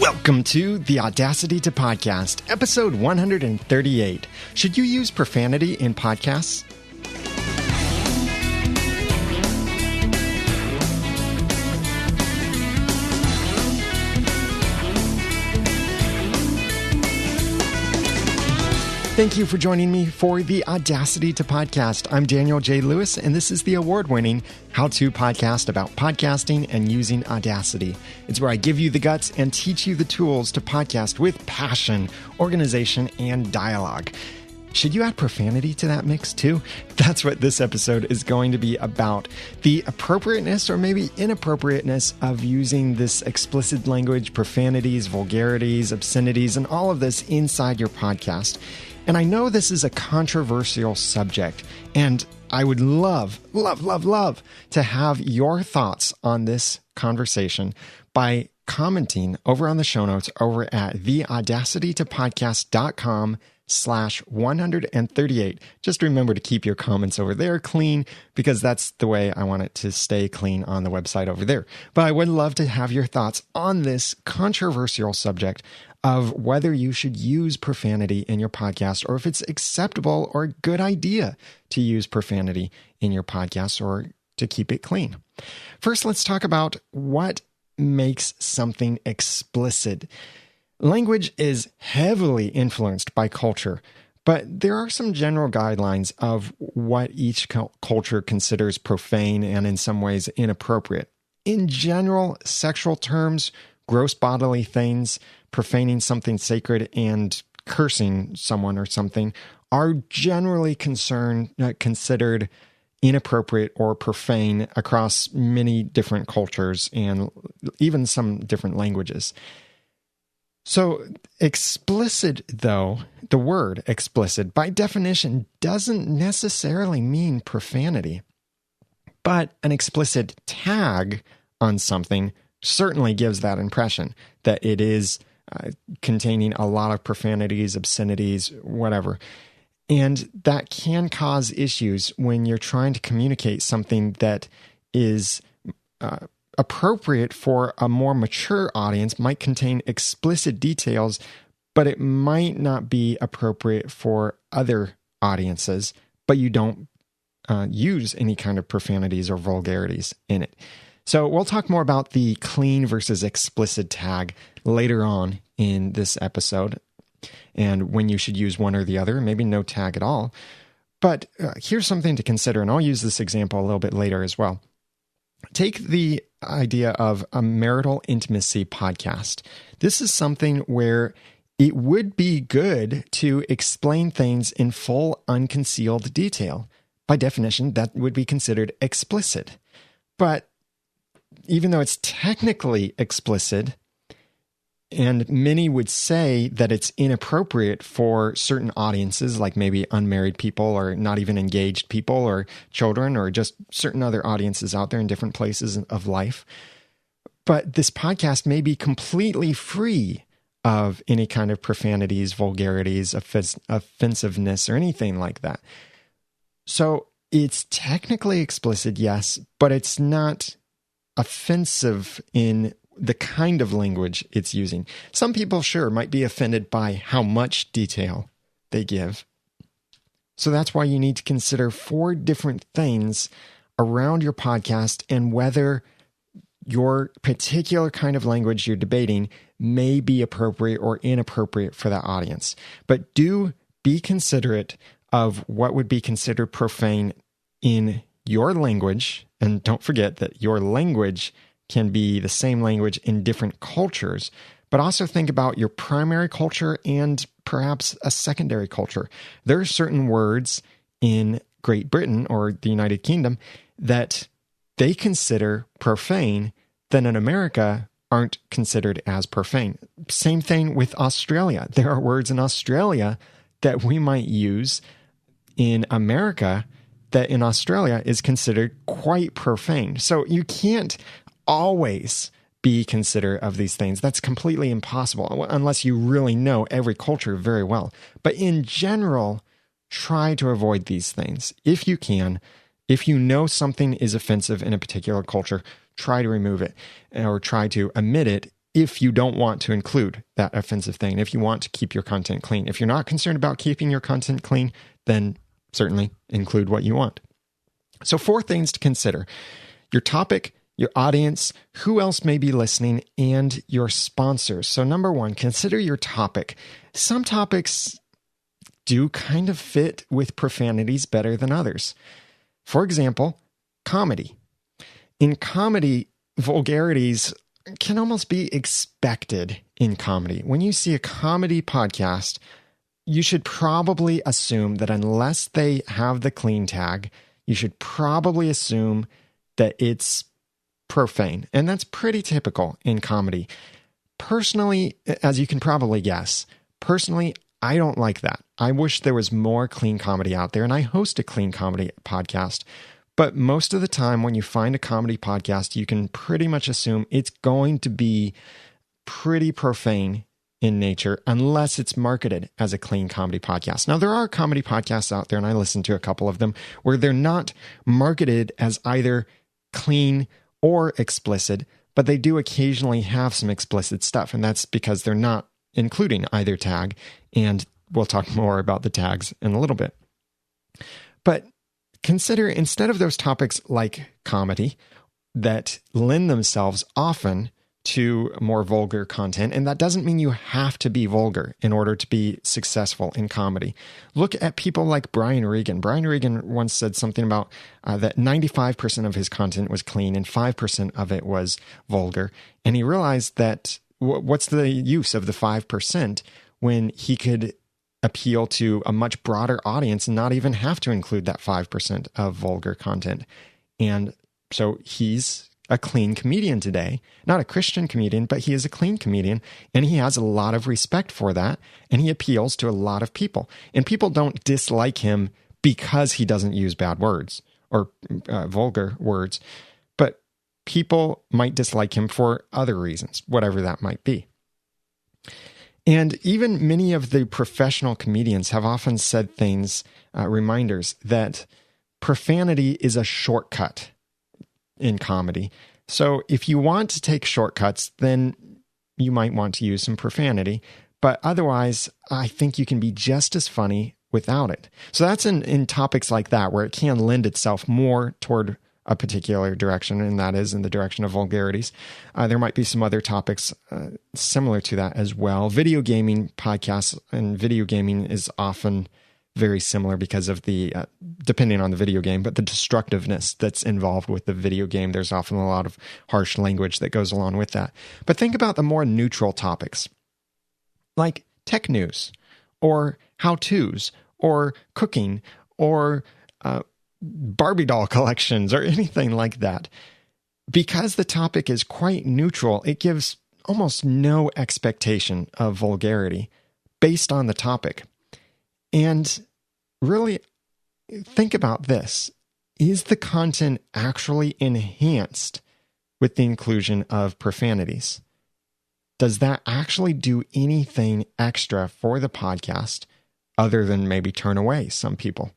Welcome to the Audacity to Podcast, episode 138. Should you use profanity in podcasts? Thank you for joining me for the Audacity to Podcast. I'm Daniel J. Lewis, and this is the award-winning how-to podcast about podcasting and using Audacity. It's where I give you the guts and teach you the tools to podcast with passion, organization, and dialogue. Should you add profanity to that mix too? That's what this episode is going to be about. The appropriateness or maybe inappropriateness of using this explicit language, profanities, vulgarities, obscenities, and all of this inside your podcast. And I know this is a controversial subject, and I would love to have your thoughts on this conversation by commenting over on the show notes over at theaudacitytopodcast.com/138. Just remember to keep your comments over there clean, because that's the way I want it to stay clean on the website over there. But I would love to have your thoughts on this controversial subject of whether you should use profanity in your podcast, or if it's acceptable or a good idea to use profanity in your podcast or to keep it clean. First, let's talk about what makes something explicit. Language is heavily influenced by culture, but there are some general guidelines of what each culture considers profane and in some ways inappropriate. In general, sexual terms, gross bodily things, profaning something sacred, and cursing someone or something are generally considered inappropriate or profane across many different cultures and even some different languages. So explicit, though, the word explicit by definition doesn't necessarily mean profanity, but an explicit tag on something certainly gives that impression that it is containing a lot of profanities, obscenities, whatever. And that can cause issues when you're trying to communicate something that is appropriate for a more mature audience, might contain explicit details, but it might not be appropriate for other audiences, but you don't use any kind of profanities or vulgarities in it. So we'll talk more about the clean versus explicit tag later on in this episode, and when you should use one or the other, maybe no tag at all. But here's something to consider, and I'll use this example a little bit later as well. Take the idea of a marital intimacy podcast. This is something where it would be good to explain things in full, unconcealed detail. By definition, that would be considered explicit. But even though it's technically explicit, and many would say that it's inappropriate for certain audiences, like maybe unmarried people or not even engaged people or children or just certain other audiences out there in different places of life. But this podcast may be completely free of any kind of profanities, vulgarities, offensiveness, or anything like that. So it's technically explicit, yes, but it's not offensive in the kind of language it's using. Some people, sure, might be offended by how much detail they give. So that's why you need to consider 4 different things around your podcast and whether your particular kind of language you're debating may be appropriate or inappropriate for that audience. But do be considerate of what would be considered profane in your language. And don't forget that your language can be the same language in different cultures, but also think about your primary culture and perhaps a secondary culture. There are certain words in Great Britain or the United Kingdom that they consider profane that in America aren't considered as profane. Same thing with Australia. There are words in Australia that we might use in America that in Australia is considered quite profane. So you can't always be considerate of these things. That's completely impossible unless you really know every culture very well. But in general, try to avoid these things if you can. If you know something is offensive in a particular culture, try to remove it or try to omit it if you don't want to include that offensive thing, if you want to keep your content clean. If you're not concerned about keeping your content clean, then certainly include what you want. So 4 things to consider: your topic, your audience, who else may be listening, and your sponsors. So number 1, consider your topic. Some topics do kind of fit with profanities better than others. For example, comedy. In comedy, vulgarities can almost be expected in comedy. When you see a comedy podcast, you should probably assume that unless they have the clean tag, you should probably assume that it's profane. And that's pretty typical in comedy. Personally, as you can probably guess, I don't like that. I wish there was more clean comedy out there, and I host a clean comedy podcast. But most of the time when you find a comedy podcast, you can pretty much assume it's going to be pretty profane in nature unless it's marketed as a clean comedy podcast. Now, there are comedy podcasts out there, and I listen to a couple of them, where they're not marketed as either clean or explicit, but they do occasionally have some explicit stuff, and that's because they're not including either tag, and we'll talk more about the tags in a little bit. But consider, instead of those topics like comedy that lend themselves often to more vulgar content, and that doesn't mean you have to be vulgar in order to be successful in comedy. Look at people like Brian Regan. Brian Regan once said something about that 95% of his content was clean and 5% of it was vulgar. And he realized that what's the use of the 5% when he could appeal to a much broader audience and not even have to include that 5% of vulgar content. And so he's a clean comedian today, not a Christian comedian, but he is a clean comedian, and he has a lot of respect for that, and he appeals to a lot of people. And people don't dislike him because he doesn't use bad words or vulgar words, but people might dislike him for other reasons, whatever that might be. And even many of the professional comedians have often said things, reminders that profanity is a shortcut in comedy. So if you want to take shortcuts, then you might want to use some profanity. But otherwise, I think you can be just as funny without it. So that's in topics like that, where it can lend itself more toward a particular direction, and that is in the direction of vulgarities. There might be some other topics similar to that as well. Video gaming podcasts, and video gaming is often very similar because of the, depending on the video game, but the destructiveness that's involved with the video game. There's often a lot of harsh language that goes along with that. But think about the more neutral topics, like tech news, or how-tos, or cooking, or Barbie doll collections, or anything like that. Because the topic is quite neutral, it gives almost no expectation of vulgarity based on the topic. And really think about this. Is the content actually enhanced with the inclusion of profanities? Does that actually do anything extra for the podcast other than maybe turn away some people?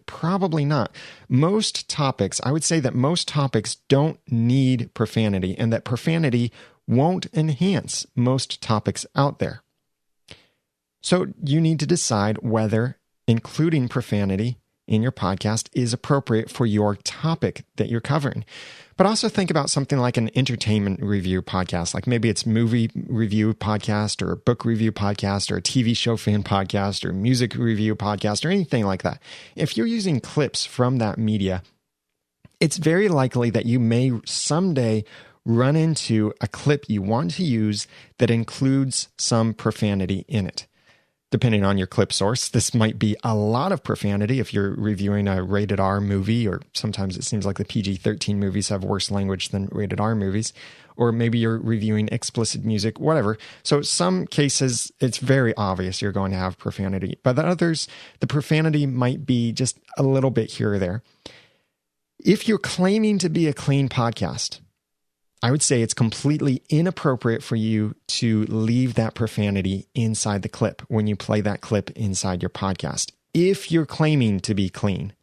Probably not. Most topics, I would say that most topics don't need profanity, and that profanity won't enhance most topics out there. So you need to decide whether including profanity in your podcast is appropriate for your topic that you're covering. But also think about something like an entertainment review podcast, like maybe it's movie review podcast, or a book review podcast, or a TV show fan podcast, or music review podcast, or anything like that. If you're using clips from that media, it's very likely that you may someday run into a clip you want to use that includes some profanity in it. Depending on your clip source, this might be a lot of profanity if you're reviewing a rated R movie, or sometimes it seems like the PG-13 movies have worse language than rated R movies, or maybe you're reviewing explicit music, whatever. So some cases, it's very obvious you're going to have profanity, but the others, the profanity might be just a little bit here or there. If you're claiming to be a clean podcast, I would say it's completely inappropriate for you to leave that profanity inside the clip when you play that clip inside your podcast, if you're claiming to be clean.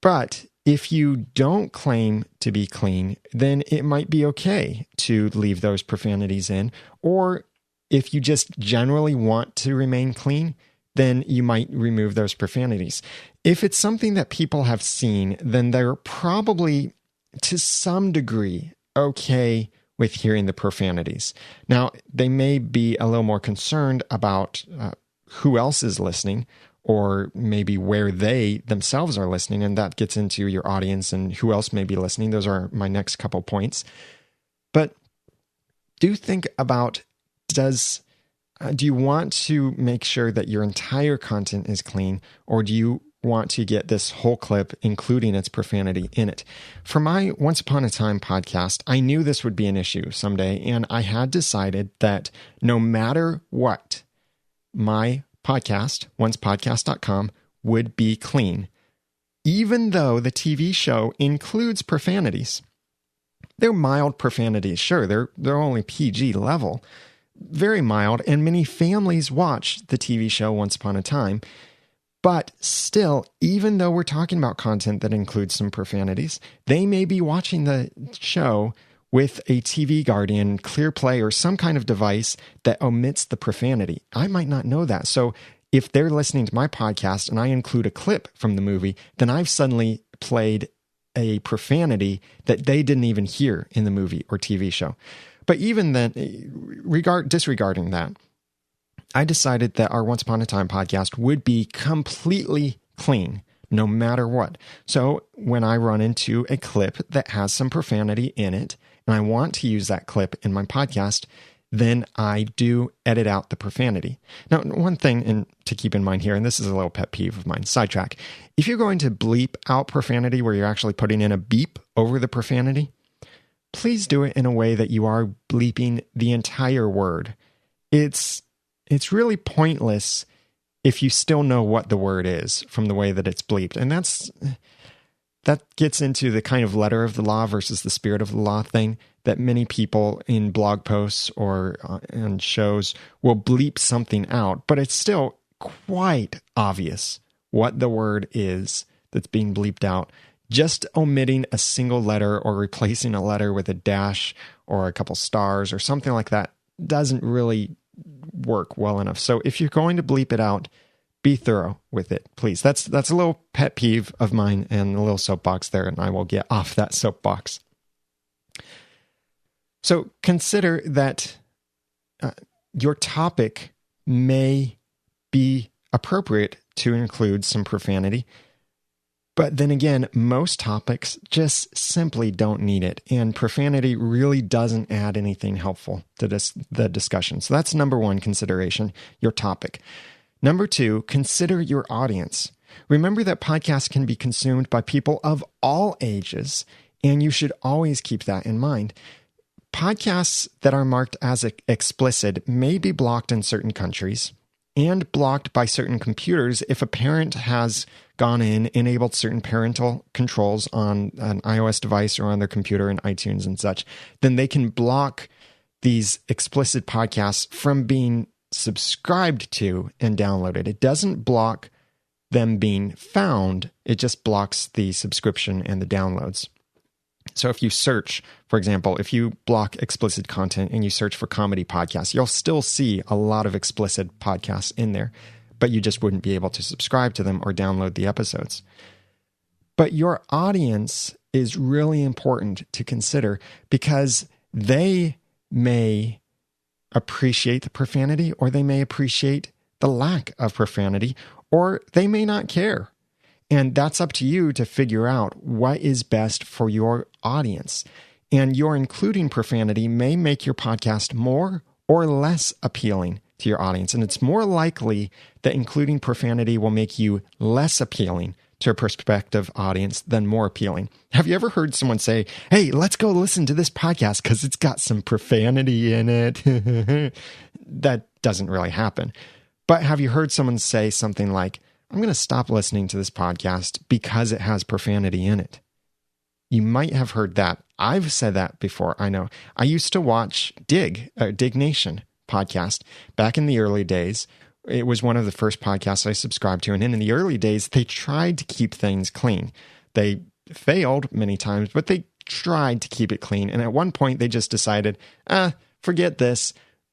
But If you don't claim to be clean, then it might be okay to leave those profanities in. Or if you just generally want to remain clean, then you might remove those profanities. If it's something that people have seen, then they're probably, to some degree, okay with hearing the profanities. Now, they may be a little more concerned about who else is listening, or maybe where they themselves are listening, and that gets into your audience and who else may be listening. Those are my next couple points. But do think about, do you want to make sure that your entire content is clean, or do you want to get this whole clip, including its profanity, in it? For my Once Upon a Time podcast, I knew this would be an issue someday, and I had decided that no matter what, my podcast, oncepodcast.com, would be clean, even though the TV show includes profanities. They're mild profanities, sure, they're only PG level, very mild, and many families watch the TV show Once Upon a Time. But still, even though we're talking about content that includes some profanities, they may be watching the show with a TV Guardian, ClearPlay, or some kind of device that omits the profanity. I might not know that. So if they're listening to my podcast and I include a clip from the movie, then I've suddenly played a profanity that they didn't even hear in the movie or TV show. But even then, disregarding that, I decided that our Once Upon a Time podcast would be completely clean, no matter what. So when I run into a clip that has some profanity in it, and I want to use that clip in my podcast, then I do edit out the profanity. Now, one thing to keep in mind here, and this is a little pet peeve of mine, sidetrack. If you're going to bleep out profanity where you're actually putting in a beep over the profanity, please do it in a way that you are bleeping the entire word. It's really pointless if you still know what the word is from the way that it's bleeped. And that gets into the kind of letter of the law versus the spirit of the law thing that many people in blog posts or on shows will bleep something out, but it's still quite obvious what the word is that's being bleeped out. Just omitting a single letter or replacing a letter with a dash or a couple stars or something like that doesn't really work well enough. So if you're going to bleep it out, be thorough with it, please. That's a little pet peeve of mine and a little soapbox there, and I will get off that soapbox. So consider that your topic may be appropriate to include some profanity, but then again, most topics just simply don't need it, and profanity really doesn't add anything helpful to the discussion. So that's number one consideration, your topic. Number two, consider your audience. Remember that podcasts can be consumed by people of all ages, and you should always keep that in mind. Podcasts that are marked as explicit may be blocked in certain countries and blocked by certain computers if a parent has gone in, enabled certain parental controls on an iOS device or on their computer in iTunes and such. Then they can block these explicit podcasts from being subscribed to and downloaded. It doesn't block them being found. It just blocks the subscription and the downloads. So if you search, for example, if you block explicit content and you search for comedy podcasts, you'll still see a lot of explicit podcasts in there, but you just wouldn't be able to subscribe to them or download the episodes. But your audience is really important to consider because they may appreciate the profanity, or they may appreciate the lack of profanity, or they may not care. And that's up to you to figure out what is best for your audience. And your including profanity may make your podcast more or less appealing to your audience. And it's more likely that including profanity will make you less appealing to a prospective audience than more appealing. Have you ever heard someone say, "Hey, let's go listen to this podcast because it's got some profanity in it"? That doesn't really happen. But have you heard someone say something like, "I'm going to stop listening to this podcast because it has profanity in it"? You might have heard that. I've said that before, I know. I used to watch Dig Nation podcast back in the early days. It was one of the first podcasts I subscribed to. And in the early days, they tried to keep things clean. They failed many times, but they tried to keep it clean. And at one point, they just decided, forget this.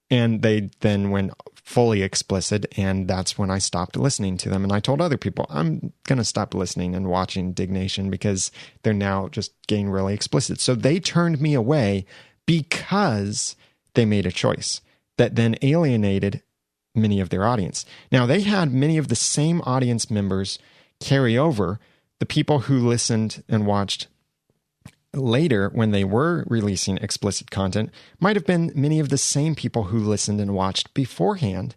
And they then went fully explicit. And that's when I stopped listening to them. And I told other people, I'm going to stop listening and watching Dignation because they're now just getting really explicit. So they turned me away because they made a choice that then alienated many of their audience. Now, they had many of the same audience members carry over. The people who listened and watched later when they were releasing explicit content might have been many of the same people who listened and watched beforehand.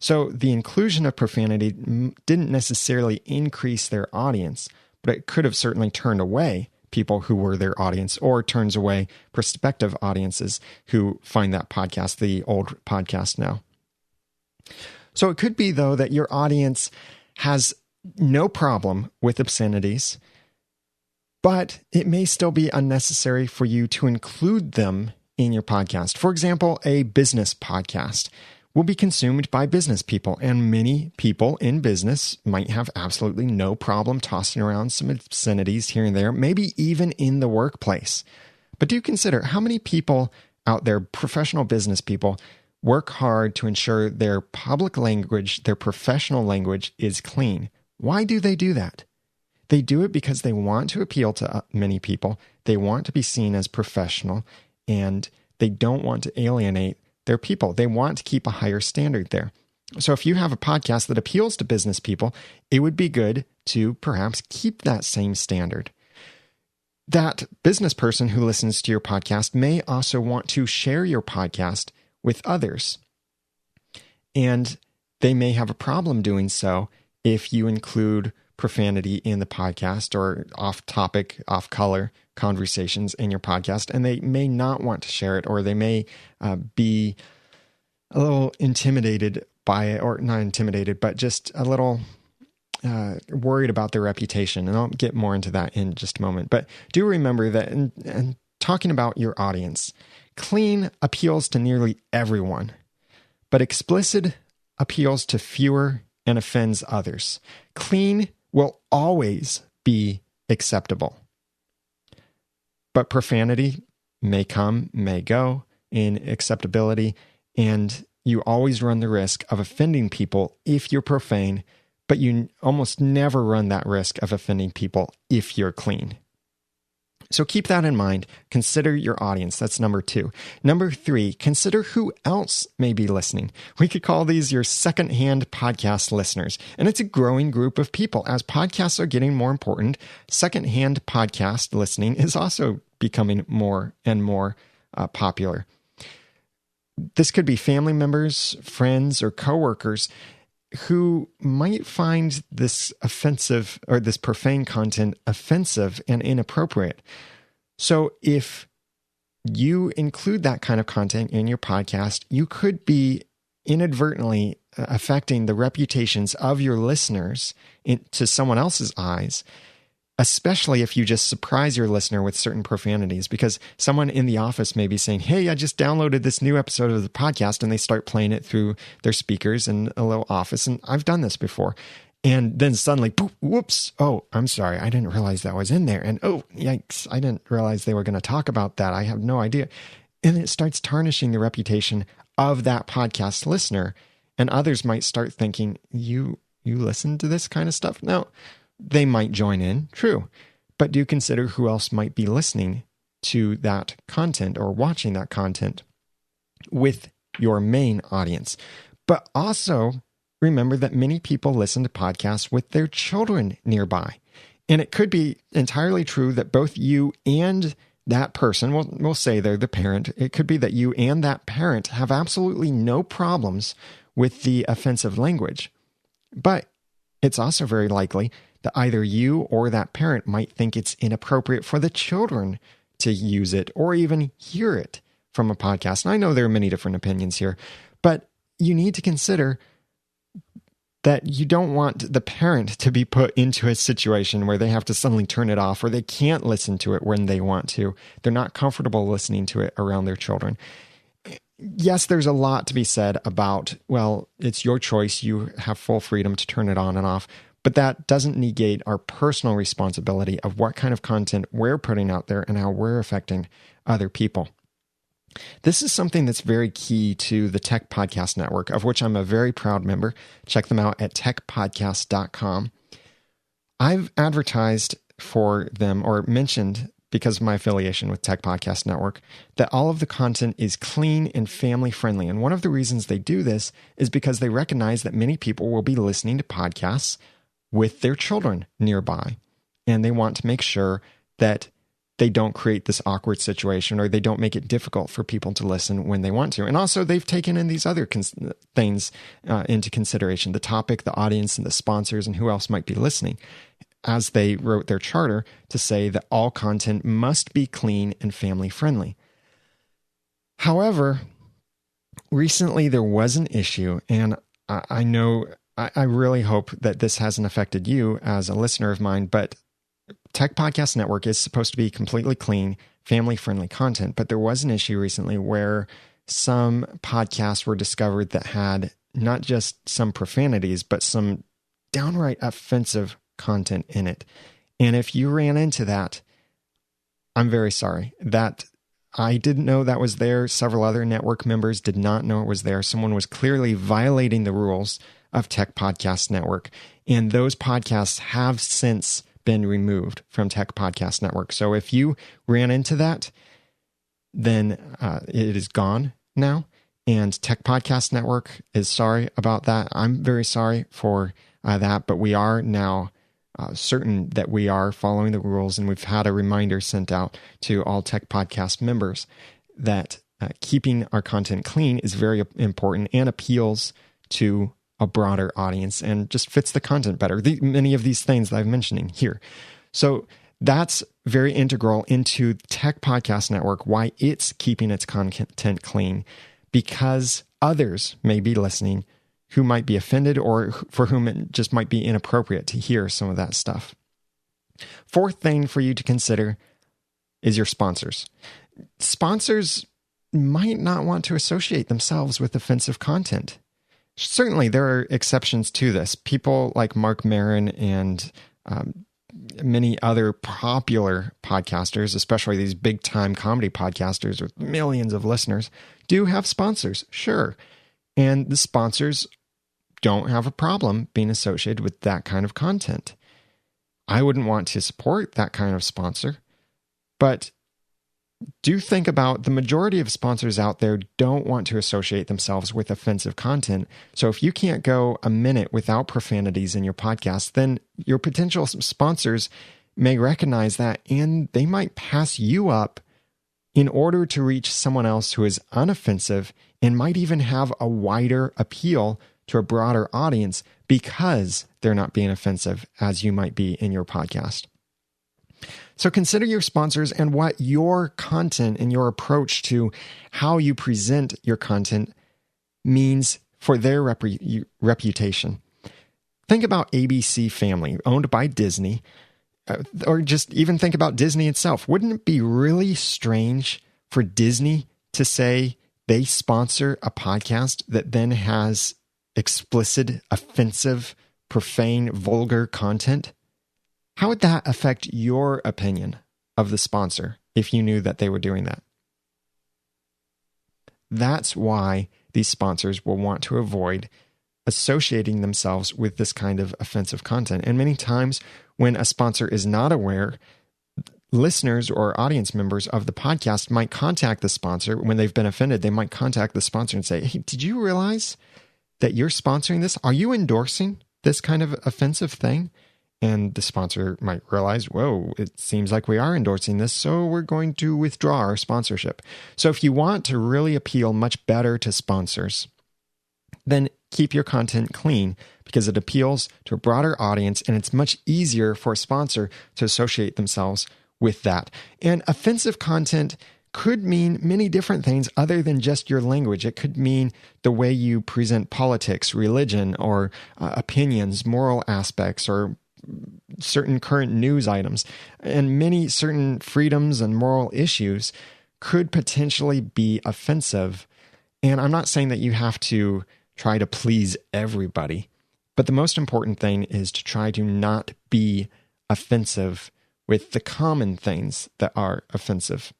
So the inclusion of profanity didn't necessarily increase their audience, but it could have certainly turned away people who were their audience, or turns away prospective audiences who find that podcast, the old podcast now. So it could be, though, that your audience has no problem with obscenities, but it may still be unnecessary for you to include them in your podcast. For example, a business podcast will be consumed by business people, and many people in business might have absolutely no problem tossing around some obscenities here and there, maybe even in the workplace. But do consider how many people out there, professional business people, work hard to ensure their public language, their professional language is clean. Why do they do that? They do it because they want to appeal to many people. They want to be seen as professional, and they don't want to alienate their people. They want to keep a higher standard there. So if you have a podcast that appeals to business people, it would be good to perhaps keep that same standard. That business person who listens to your podcast may also want to share your podcast with others. And they may have a problem doing so if you include profanity in the podcast or off-topic, off-color conversations in your podcast, and they may not want to share it, or they may be a little intimidated by it, or not intimidated, but just a little worried about their reputation. And I'll get more into that in just a moment. But do remember that in talking about your audience, clean appeals to nearly everyone, but explicit appeals to fewer and offends others. Clean will always be acceptable, but profanity may come, may go in acceptability, and you always run the risk of offending people if you're profane, but you almost never run that risk of offending people if you're clean. So keep that in mind. Consider your audience. That's number 2. Number 3, consider who else may be listening. We could call these your secondhand podcast listeners. And it's a growing group of people. As podcasts are getting more important, secondhand podcast listening is also becoming more and more popular. This could be family members, friends, or coworkers who might find this offensive or this profane content offensive and inappropriate. So if you include that kind of content in your podcast, you could be inadvertently affecting the reputations of your listeners to someone else's eyes, especially if you just surprise your listener with certain profanities, because someone in the office may be saying, hey, I just downloaded this new episode of the podcast, and they start playing it through their speakers in a little office. And I've done this before. And then suddenly, poof, whoops, oh, I'm sorry, I didn't realize that was in there. And oh, yikes, I didn't realize they were going to talk about that. I have no idea. And it starts tarnishing the reputation of that podcast listener. And others might start thinking, you listen to this kind of stuff? Now, they might join in, true, but do consider who else might be listening to that content or watching that content with your main audience. But also remember that many people listen to podcasts with their children nearby. And it could be entirely true that both you and that person, we'll say they're the parent, it could be that you and that parent have absolutely no problems with the offensive language. But it's also very likely that either you or that parent might think it's inappropriate for the children to use it or even hear it from a podcast. And I know there are many different opinions here, but you need to consider that you don't want the parent to be put into a situation where they have to suddenly turn it off or they can't listen to it when they want to. They're not comfortable listening to it around their children. Yes, there's a lot to be said about, well, it's your choice. You have full freedom to turn it on and off. but that doesn't negate our personal responsibility of what kind of content we're putting out there and how we're affecting other people. This is something that's very key to the Tech Podcast Network, of which I'm a very proud member. Check them out at techpodcast.com. I've advertised for them, or mentioned, because of my affiliation with Tech Podcast Network, that all of the content is clean and family friendly. And one of the reasons they do this is because they recognize that many people will be listening to podcasts with their children nearby. And they want to make sure that they don't create this awkward situation, or they don't make it difficult for people to listen when they want to. And also, they've taken in these other things into consideration: the topic, the audience, and the sponsors, and who else might be listening, as they wrote their charter to say that all content must be clean and family friendly. However, recently there was an issue, and I know, I really hope that this hasn't affected you as a listener of mine, but Tech Podcast Network is supposed to be completely clean, family-friendly content, but there was an issue recently where some podcasts were discovered that had not just some profanities, but some downright offensive content in it. And if you ran into that, I'm very sorry. That I didn't know that was there. Several other network members did not know it was there. Someone was clearly violating the rules of Tech Podcast Network, and those podcasts have since been removed from Tech Podcast Network. So if you ran into that, then it is gone now. And Tech Podcast Network is sorry about that. I'm very sorry for that, but we are now certain that we are following the rules, and we've had a reminder sent out to all Tech Podcast members that keeping our content clean is very important and appeals to a broader audience and just fits the content better. Many of these things that I'm mentioning here. So that's very integral into Tech Podcast Network, why it's keeping its content clean, because others may be listening who might be offended, or for whom it just might be inappropriate to hear some of that stuff. Fourth thing for you to consider is your sponsors. Sponsors might not want to associate themselves with offensive content. Certainly, there are exceptions to this. People like Mark Maron and many other popular podcasters, especially these big-time comedy podcasters with millions of listeners, do have sponsors, sure. And the sponsors don't have a problem being associated with that kind of content. I wouldn't want to support that kind of sponsor, but do think about the majority of sponsors out there don't want to associate themselves with offensive content. So if you can't go a minute without profanities in your podcast, then your potential sponsors may recognize that, and they might pass you up in order to reach someone else who is unoffensive and might even have a wider appeal to a broader audience because they're not being offensive as you might be in your podcast. So consider your sponsors and what your content and your approach to how you present your content means for their reputation. Think about ABC Family, owned by Disney, or just even think about Disney itself. Wouldn't it be really strange for Disney to say they sponsor a podcast that then has explicit, offensive, profane, vulgar content? How would that affect your opinion of the sponsor if you knew that they were doing that? That's why these sponsors will want to avoid associating themselves with this kind of offensive content. And many times when a sponsor is not aware, listeners or audience members of the podcast might contact the sponsor when they've been offended. They might contact the sponsor and say, "Hey, did you realize that you're sponsoring this? Are you endorsing this kind of offensive thing?" And the sponsor might realize, whoa, it seems like we are endorsing this, so we're going to withdraw our sponsorship. So if you want to really appeal much better to sponsors, then keep your content clean, because it appeals to a broader audience, and it's much easier for a sponsor to associate themselves with that. And offensive content could mean many different things other than just your language. It could mean the way you present politics, religion, or opinions, moral aspects, or certain current news items. And many certain freedoms and moral issues could potentially be offensive. And I'm not saying that you have to try to please everybody, But the most important thing is to try to not be offensive with the common things that are offensive.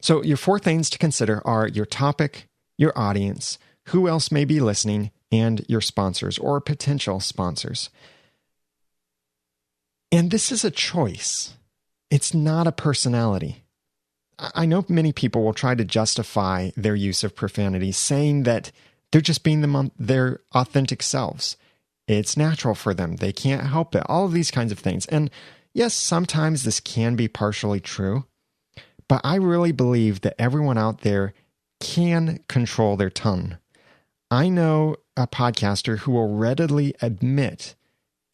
So your 4 things to consider are your topic, your audience, who else may be listening, and your sponsors or potential sponsors. And this is a choice. It's not a personality. I know many people will try to justify their use of profanity, saying that they're just being their authentic selves. It's natural for them. They can't help it. All of these kinds of things. And yes, sometimes this can be partially true, but I really believe that everyone out there can control their tongue. I know a podcaster who will readily admit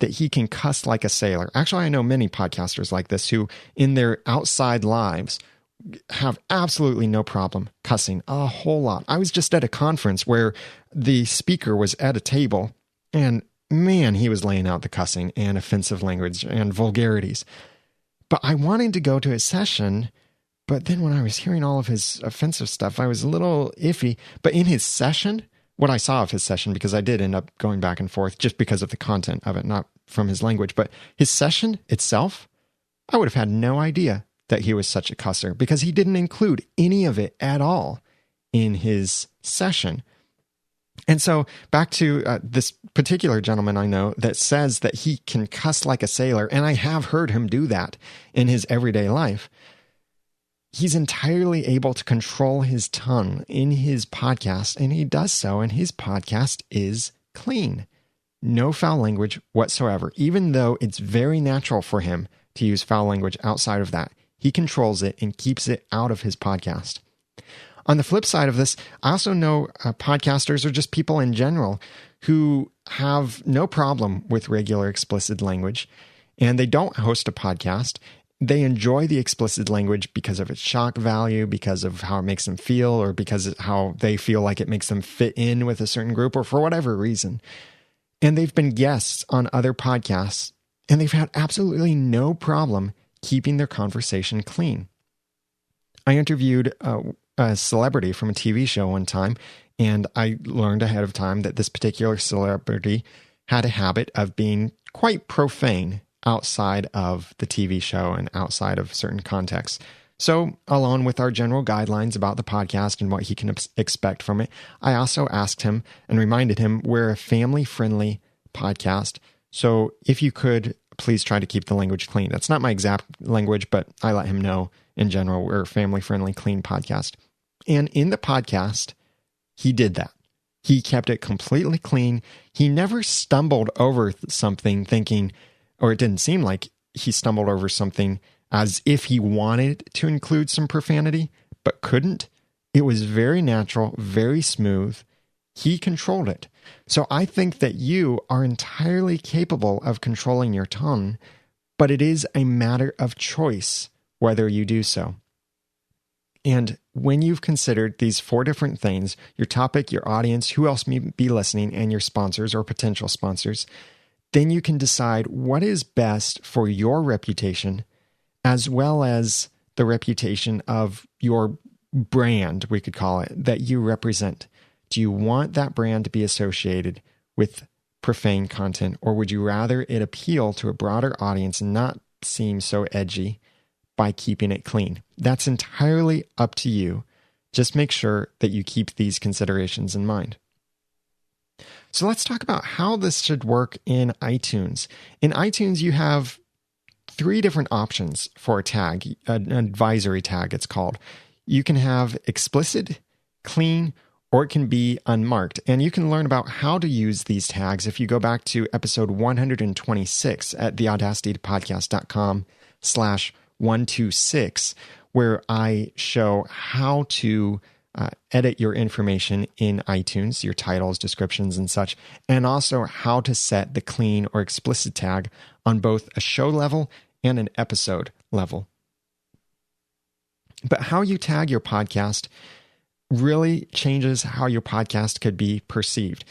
that he can cuss like a sailor. Actually, I know many podcasters like this who, in their outside lives, have absolutely no problem cussing a whole lot. I was just at a conference where the speaker was at a table, and man, he was laying out the cussing and offensive language and vulgarities. But I wanted to go to his session, but then when I was hearing all of his offensive stuff, I was a little iffy. But in his session, what I saw of his session, because I did end up going back and forth just because of the content of it, not from his language, but his session itself, I would have had no idea that he was such a cusser because he didn't include any of it at all in his session. And so back to this particular gentleman I know that says that he can cuss like a sailor, and I have heard him do that in his everyday life. He's entirely able to control his tongue in his podcast, and he does so, and his podcast is clean. No foul language whatsoever, even though it's very natural for him to use foul language outside of that. He controls it and keeps it out of his podcast. On the flip side of this, I also know podcasters or just people in general who have no problem with regular explicit language, and they don't host a podcast. They enjoy the explicit language because of its shock value, because of how it makes them feel, or because of how they feel like it makes them fit in with a certain group, or for whatever reason. And they've been guests on other podcasts, and they've had absolutely no problem keeping their conversation clean. I interviewed a celebrity from a TV show one time, and I learned ahead of time that this particular celebrity had a habit of being quite profane outside of the TV show and outside of certain contexts. So, along with our general guidelines about the podcast and what he can expect from it, I also asked him and reminded him we're a family-friendly podcast. So, if you could, please try to keep the language clean. That's not my exact language, but I let him know in general we're a family-friendly, clean podcast. And in the podcast, he did that. He kept it completely clean. He never stumbled over something thinking, or it didn't seem like he stumbled over something as if he wanted to include some profanity, but couldn't. It was very natural, very smooth. He controlled it. So I think that you are entirely capable of controlling your tongue, but it is a matter of choice whether you do so. And when you've considered these 4 different things, your topic, your audience, who else may be listening, and your sponsors or potential sponsors, then you can decide what is best for your reputation, as well as the reputation of your brand, we could call it, that you represent. Do you want that brand to be associated with profane content, or would you rather it appeal to a broader audience and not seem so edgy by keeping it clean? That's entirely up to you. Just make sure that you keep these considerations in mind. So let's talk about how this should work in iTunes. In iTunes, you have 3 different options for a tag, an advisory tag it's called. You can have explicit, clean, or it can be unmarked. And you can learn about how to use these tags if you go back to episode 126 at theaudacitypodcast.com/126, where I show how to edit your information in iTunes, your titles, descriptions, and such, and also how to set the clean or explicit tag on both a show level and an episode level. But how you tag your podcast really changes how your podcast could be perceived.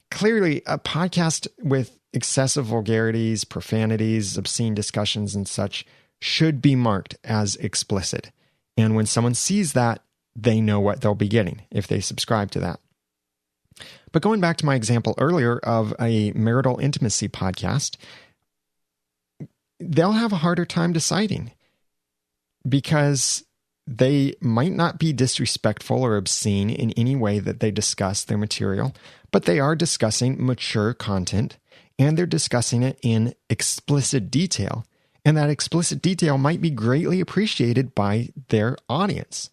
Clearly, a podcast with excessive vulgarities, profanities, obscene discussions, and such should be marked as explicit. And when someone sees that, they know what they'll be getting if they subscribe to that. But going back to my example earlier of a marital intimacy podcast, they'll have a harder time deciding because they might not be disrespectful or obscene in any way that they discuss their material, but they are discussing mature content and they're discussing it in explicit detail. And that explicit detail might be greatly appreciated by their audience.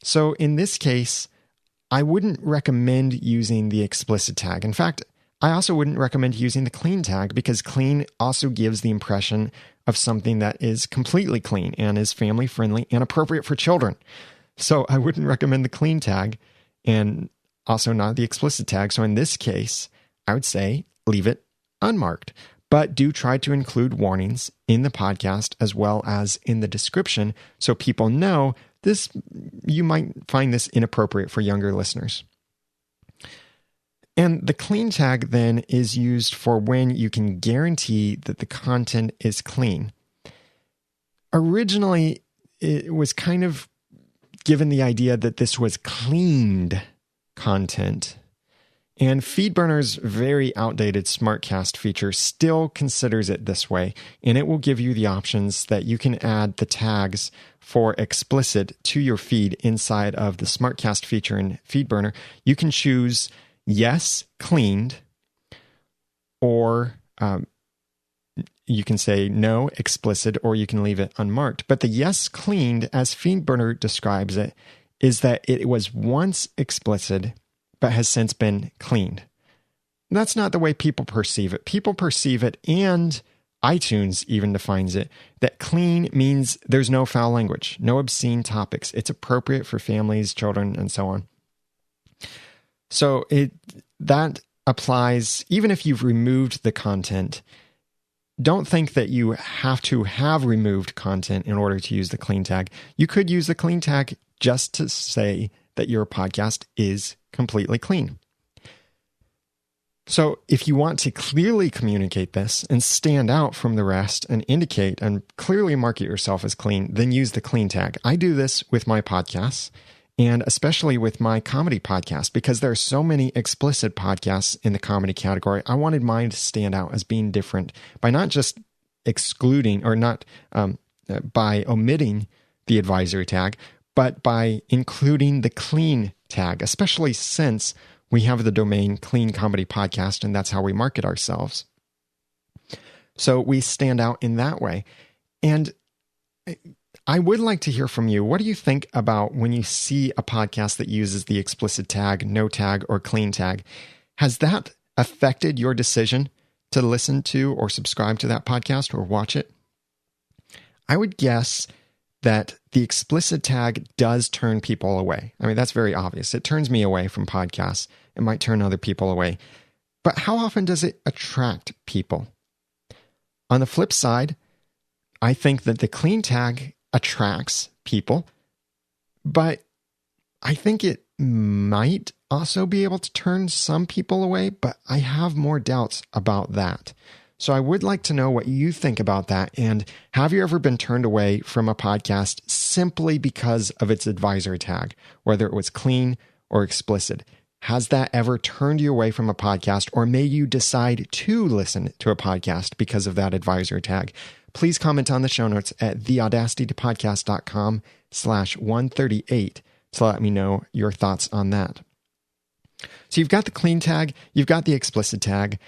So in this case, I wouldn't recommend using the explicit tag. In fact, I also wouldn't recommend using the clean tag because clean also gives the impression of something that is completely clean and is family friendly and appropriate for children. So I wouldn't recommend the clean tag and also not the explicit tag. So in this case, I would say leave it unmarked, but do try to include warnings in the podcast as well as in the description so people know this, you might find this inappropriate for younger listeners. And the clean tag then is used for when you can guarantee that the content is clean. Originally, it was kind of given the idea that this was cleaned content. And FeedBurner's very outdated SmartCast feature still considers it this way, and it will give you the options that you can add the tags for explicit to your feed inside of the SmartCast feature in FeedBurner. You can choose yes, cleaned, or you can say no, explicit, or you can leave it unmarked. But the yes, cleaned, as FeedBurner describes it, is that it was once explicit, but has since been cleaned. That's not the way people perceive it. People perceive it, and iTunes even defines it, that clean means there's no foul language, no obscene topics. It's appropriate for families, children, and so on. So that applies even if you've removed the content. Don't think that you have to have removed content in order to use the clean tag. You could use the clean tag just to say that your podcast is completely clean. So if you want to clearly communicate this and stand out from the rest and indicate and clearly market yourself as clean, then use the clean tag. I do this with my podcasts, and especially with my comedy podcast, because there are so many explicit podcasts in the comedy category. I wanted mine to stand out as being different by not just excluding or not by omitting the advisory tag, but by including the clean tag, especially since we have the domain Clean Comedy Podcast, and that's how we market ourselves. So we stand out in that way. And I would like to hear from you. What do you think about when you see a podcast that uses the explicit tag, no tag, or clean tag? Has that affected your decision to listen to or subscribe to that podcast or watch it? I would guess that the explicit tag does turn people away. I mean, that's very obvious. It turns me away from podcasts. It might turn other people away. But how often does it attract people? On the flip side, I think that the clean tag attracts people, but I think it might also be able to turn some people away, but I have more doubts about that. So I would like to know what you think about that. And have you ever been turned away from a podcast simply because of its advisory tag, whether it was clean or explicit? Has that ever turned you away from a podcast, or made you decide to listen to a podcast because of that advisory tag? Please comment on the show notes at theaudacitypodcast.com/138 to let me know your thoughts on that. So you've got the clean tag, you've got the explicit tag,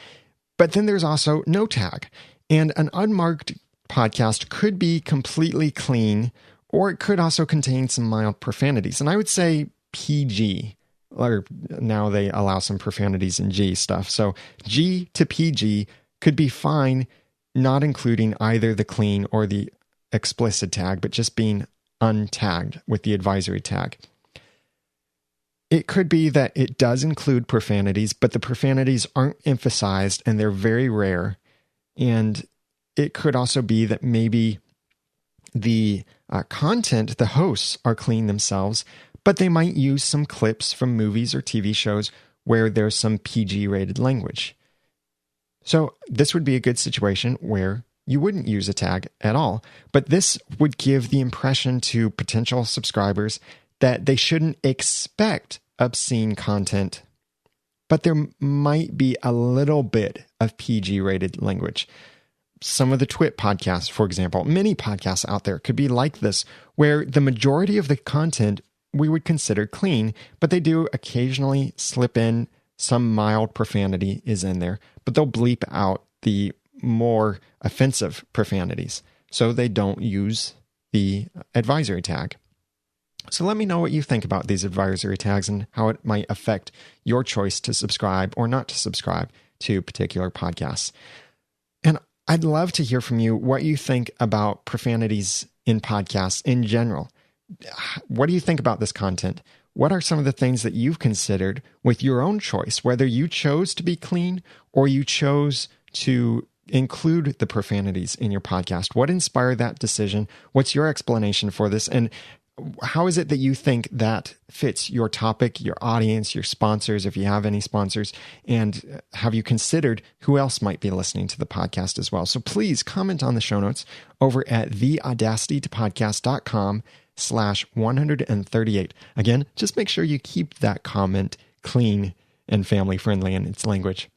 but then there's also no tag. And an unmarked podcast could be completely clean, or it could also contain some mild profanities. And I would say PG, or now they allow some profanities in G stuff. So G to PG could be fine, not including either the clean or the explicit tag, but just being untagged with the advisory tag. It could be that it does include profanities, but the profanities aren't emphasized and they're very rare. And it could also be that maybe the content, the hosts are clean themselves, but they might use some clips from movies or TV shows where there's some PG rated language. So this would be a good situation where you wouldn't use a tag at all, but this would give the impression to potential subscribers that they shouldn't expect obscene content but there might be a little bit of PG-rated language. Some of the Twit podcasts, for example, many podcasts out there could be like this, where the majority of the content we would consider clean, but they do occasionally slip in some mild profanity is in there, but they'll bleep out the more offensive profanities, so they don't use the advisory tag. So let me know what you think about these advisory tags and how it might affect your choice to subscribe or not to subscribe to particular podcasts. And I'd love to hear from you what you think about profanities in podcasts in general. What do you think about this content? What are some of the things that you've considered with your own choice, whether you chose to be clean or you chose to include the profanities in your podcast? What inspired that decision? What's your explanation for this? And how is it that you think that fits your topic, your audience, your sponsors, if you have any sponsors? And have you considered who else might be listening to the podcast as well? So please comment on the show notes over at theaudacitytopodcast.com/138. Again, just make sure you keep that comment clean and family friendly in its language.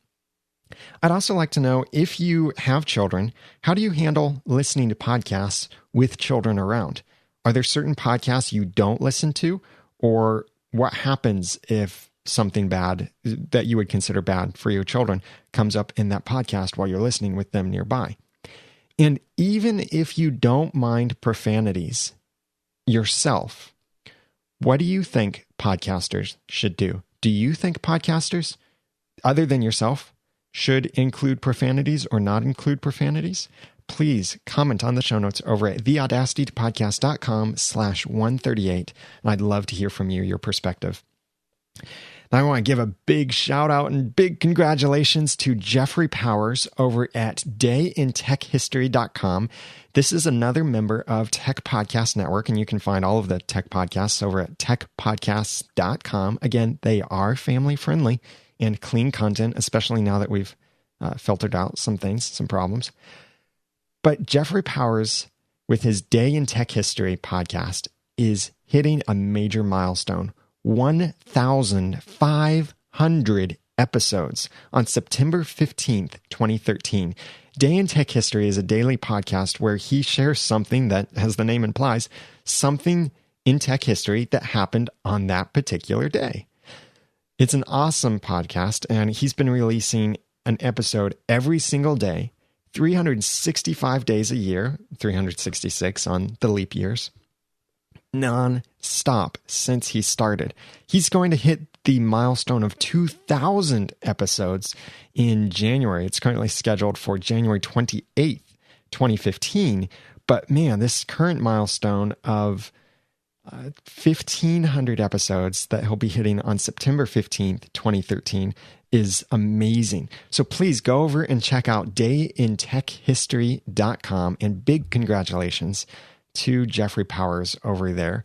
I'd also like to know, if you have children, how do you handle listening to podcasts with children around? Are there certain podcasts you don't listen to? Or what happens if something bad that you would consider bad for your children comes up in that podcast while you're listening with them nearby? And even if you don't mind profanities yourself, what do you think podcasters should do? Do you think podcasters, other than yourself, should include profanities or not include profanities? Please comment on the show notes over at theaudacitytopodcast.com/138. And I'd love to hear from you, your perspective. Now, I want to give a big shout out and big congratulations to Jeffrey Powers over at dayintechhistory.com. This is another member of Tech Podcast Network, and you can find all of the tech podcasts over at techpodcasts.com. Again, they are family friendly and clean content, especially now that we've filtered out some things, some problems. But Jeffrey Powers, with his Day in Tech History podcast, is hitting a major milestone. 1,500 episodes on September 15th, 2013. Day in Tech History is a daily podcast where he shares something that, as the name implies, something in tech history that happened on that particular day. It's an awesome podcast, and he's been releasing an episode every single day, 365 days a year, 366 on the leap years, non-stop since he started. He's going to hit the milestone of 2,000 episodes in January. It's currently scheduled for January 28th, 2015. But man, this current milestone of 1,500 episodes that he'll be hitting on September 15th, 2013 is amazing. So please go over and check out dayintechhistory.com, and big congratulations to Jeffrey Powers over there.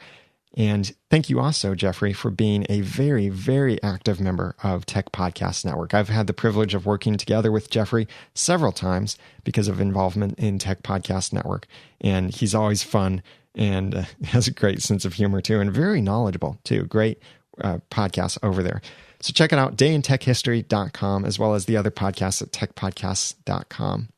And thank you also, Jeffrey, for being a very, very active member of Tech Podcast Network. I've had the privilege of working together with Jeffrey several times because of involvement in Tech Podcast Network. And he's always fun and has a great sense of humor too, and very knowledgeable too. Great podcasts over there. So check it out, dayintechhistory.com, as well as the other podcasts at techpodcasts.com.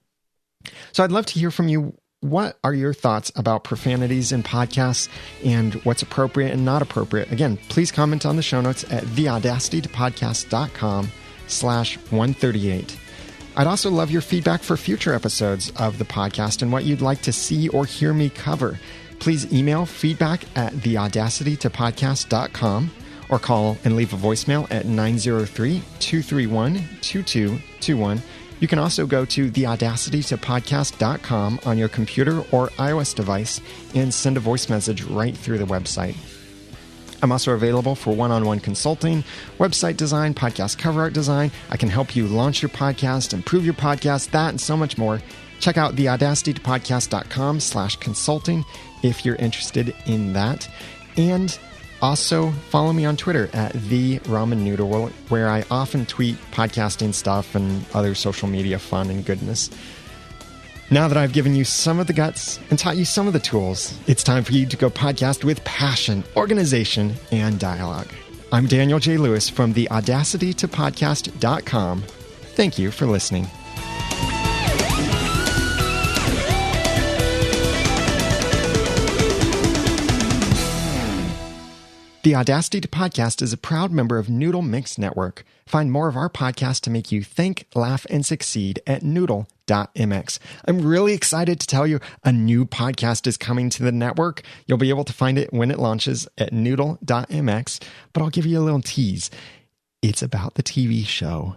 So I'd love to hear from you. What are your thoughts about profanities in podcasts and what's appropriate and not appropriate? Again, please comment on the show notes at theaudacitytopodcast.com/138. I'd also love your feedback for future episodes of the podcast and what you'd like to see or hear me cover. Please email feedback at theaudacitytopodcast.com or call and leave a voicemail at 903-231-2221. You can also go to theaudacitytopodcast.com on your computer or iOS device and send a voice message right through the website. I'm also available for one-on-one consulting, website design, podcast cover art design. I can help you launch your podcast, improve your podcast, that and so much more. Check out theaudacitytopodcast.com/consulting if you're interested in that. And also follow me on Twitter at @TheRamenNoodle, where I often tweet podcasting stuff and other social media fun and goodness. Now that I've given you some of the guts and taught you some of the tools, it's time for you to go podcast with passion, organization, and dialogue. I'm Daniel J. Lewis from the Audacity-to-podcast.com. Thank you for listening. The Audacity to Podcast is a proud member of Noodle Mix Network. Find more of our podcasts to make you think, laugh, and succeed at noodle.mx. I'm really excited to tell you a new podcast is coming to the network. You'll be able to find it when it launches at noodle.mx, but I'll give you a little tease. It's about the TV show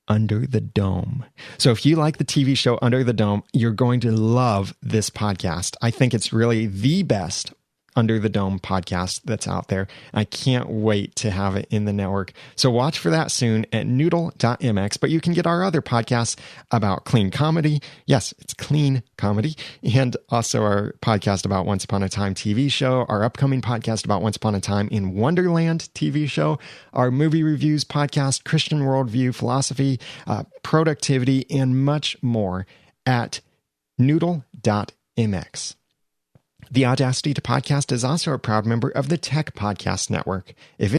Under the Dome. So if you like the TV show Under the Dome, you're going to love this podcast. I think it's really the best Under the Dome podcast that's out there. I can't wait to have it in the network. So watch for that soon at noodle.mx, but you can get our other podcasts about clean comedy. Yes, it's clean comedy. And also our podcast about Once Upon a Time TV show, our upcoming podcast about Once Upon a Time in Wonderland TV show, our movie reviews podcast, Christian worldview, philosophy, productivity, and much more at noodle.mx. The Audacity to Podcast is also a proud member of the Tech Podcast Network. If